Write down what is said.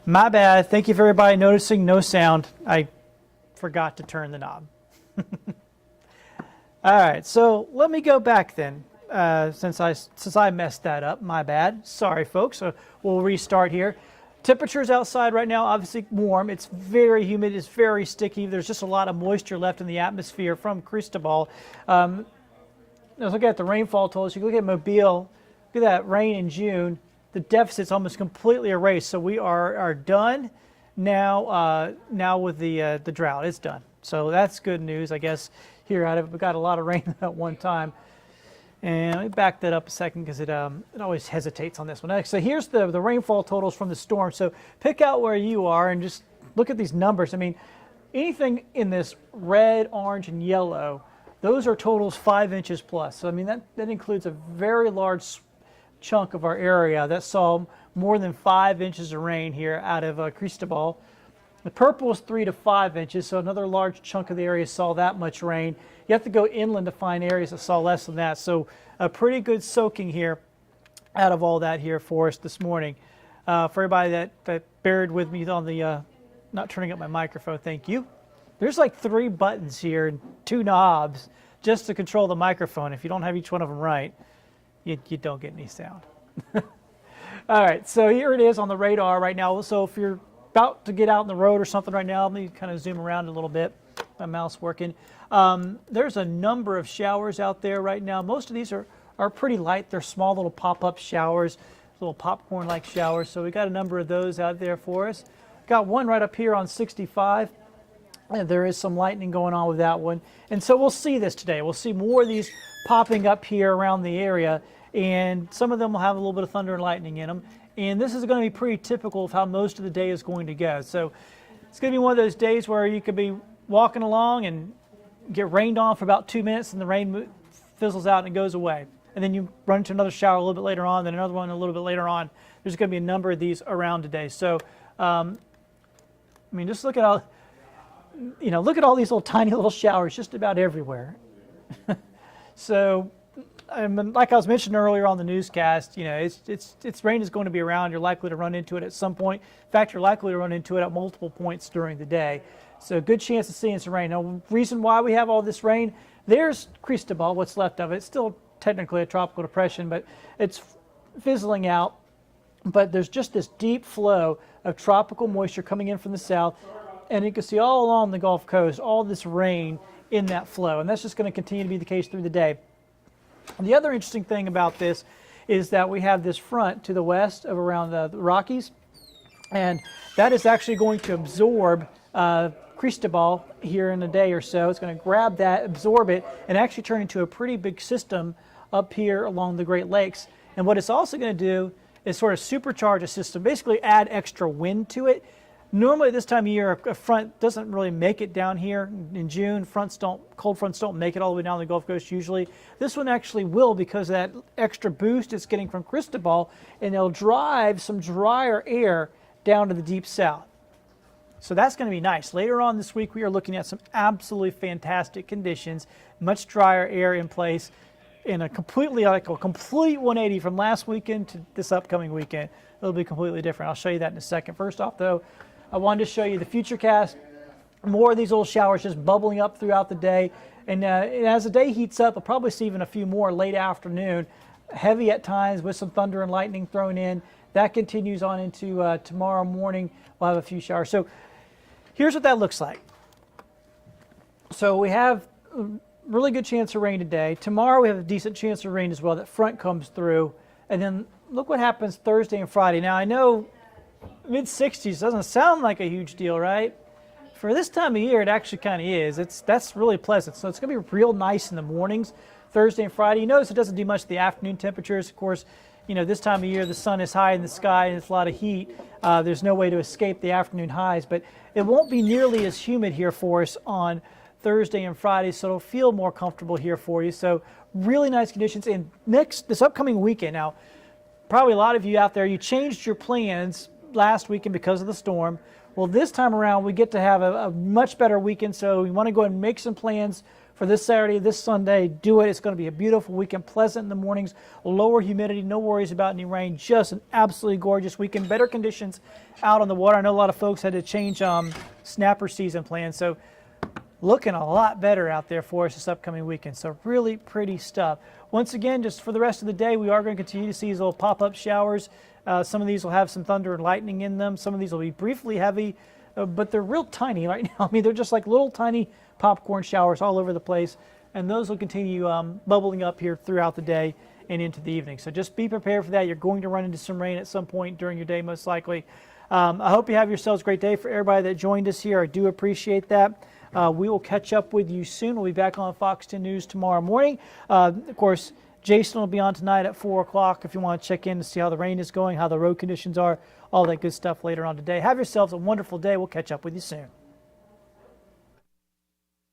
My bad. Thank you for everybody noticing no sound. I forgot to turn the knob. All right, so let me go back then. Since I messed that up, my bad. Sorry, folks. So we'll restart here. Temperatures outside right now, obviously warm. It's very humid. It's very sticky. There's just a lot of moisture left in the atmosphere from Cristobal. Let's look at the rainfall totals. You can look at Mobile. Look at that rain in June. The deficit's almost completely erased. So we are done now. Now with the drought, it's done. So that's good news, I guess. Here out of it, we got a lot of rain at one time. And let me back that up a second because it always hesitates on this one. So here's the rainfall totals from the storm. So pick out where you are and just look at these numbers. I mean, anything in this red, orange, and yellow, those are totals 5 inches plus. So I mean, that includes a very large chunk of our area that saw more than 5 inches of rain here out of Cristobal. The purple is 3 to 5 inches, so another large chunk of the area saw that much rain. You have to go inland to find areas that saw less than that. So a pretty good soaking here out of all that here for us this morning. For everybody that bared with me on the not turning up my microphone, thank you. There's like 3 buttons here and 2 knobs just to control the microphone. If you don't have each one of them right, you don't get any sound. All right, so here it is on the radar right now. So if you're about to get out on the road or something right now, let me kind of zoom around a little bit. My mouse working. There's a number of showers out there right now. Most of these are pretty light. They're small little pop-up showers, little popcorn-like showers. So we got a number of those out there for us. Got one right up here on 65. And there is some lightning going on with that one. And so we'll see this today. We'll see more of these popping up here around the area. And some of them will have a little bit of thunder and lightning in them. And this is going to be pretty typical of how most of the day is going to go. So it's going to be one of those days where you could be walking along and get rained on for about 2 minutes and the rain fizzles out and it goes away. And then you run into another shower a little bit later on, then another one a little bit later on. There's going to be a number of these around today. So, I mean, just look at all, look at all these little tiny little showers just about everywhere. So, like I was mentioning earlier on the newscast, it's rain is going to be around. You're likely to run into it at some point. In fact, you're likely to run into it at multiple points during the day. So good chance of seeing some rain. Now, reason why we have all this rain, there's Cristobal, what's left of it. It's still technically a tropical depression, but it's fizzling out. But there's just this deep flow of tropical moisture coming in from the south. And you can see all along the Gulf Coast, all this rain in that flow. And that's just going to continue to be the case through the day. And the other interesting thing about this is that we have this front to the west of around the Rockies, and that is actually going to absorb Cristobal here in a day or so. It's going to grab that, absorb it, and actually turn into a pretty big system up here along the Great Lakes. And what it's also going to do is sort of supercharge a system, basically add extra wind to it. Normally this time of year, a front doesn't really make it down here in June. Cold fronts don't make it all the way down the Gulf Coast usually. This one actually will because of that extra boost it's getting from Cristobal, and it'll drive some drier air down to the deep south. So that's going to be nice. Later on this week, we are looking at some absolutely fantastic conditions, much drier air in place, in a complete 180 from last weekend to this upcoming weekend. It'll be completely different. I'll show you that in a second. First off, though, I wanted to show you the futurecast. More of these little showers just bubbling up throughout the day. And as the day heats up, we'll probably see even a few more late afternoon. Heavy at times with some thunder and lightning thrown in. That continues on into tomorrow morning. We'll have a few showers. So here's what that looks like. So we have a really good chance of rain today. Tomorrow we have a decent chance of rain as well. That front comes through. And then look what happens Thursday and Friday. Now I know mid-60s doesn't sound like a huge deal, right? For this time of year, it actually kind of is. That's really pleasant. So it's going to be real nice in the mornings, Thursday and Friday. You notice it doesn't do much to the afternoon temperatures. Of course, this time of year, the sun is high in the sky and it's a lot of heat. There's no way to escape the afternoon highs, but it won't be nearly as humid here for us on Thursday and Friday, so it'll feel more comfortable here for you. So really nice conditions. And this upcoming weekend, now, probably a lot of you out there, you changed your plans last weekend because of the storm. Well, this time around, we get to have a much better weekend, so we want to go ahead and make some plans for this Saturday, this Sunday, do it. It's going to be a beautiful weekend, pleasant in the mornings, lower humidity, no worries about any rain, just an absolutely gorgeous weekend. Better conditions out on the water. I know a lot of folks had to change snapper season plans, so looking a lot better out there for us this upcoming weekend. So really pretty stuff. Once again, just for the rest of the day, we are going to continue to see these little pop-up showers. Some of these will have some thunder and lightning in them. Some of these will be briefly heavy, but they're real tiny right now. I mean, they're just like little tiny popcorn showers all over the place, and those will continue bubbling up here throughout the day and into the evening. So just be prepared for that. You're going to run into some rain at some point during your day, most likely. I hope you have yourselves a great day. For everybody that joined us here, I do appreciate that. We will catch up with you soon. We'll be back on Fox 10 News tomorrow morning. Of course, Jason will be on tonight at 4 o'clock if you want to check in to see how the rain is going, how the road conditions are, all that good stuff later on today. Have yourselves a wonderful day. We'll catch up with you soon.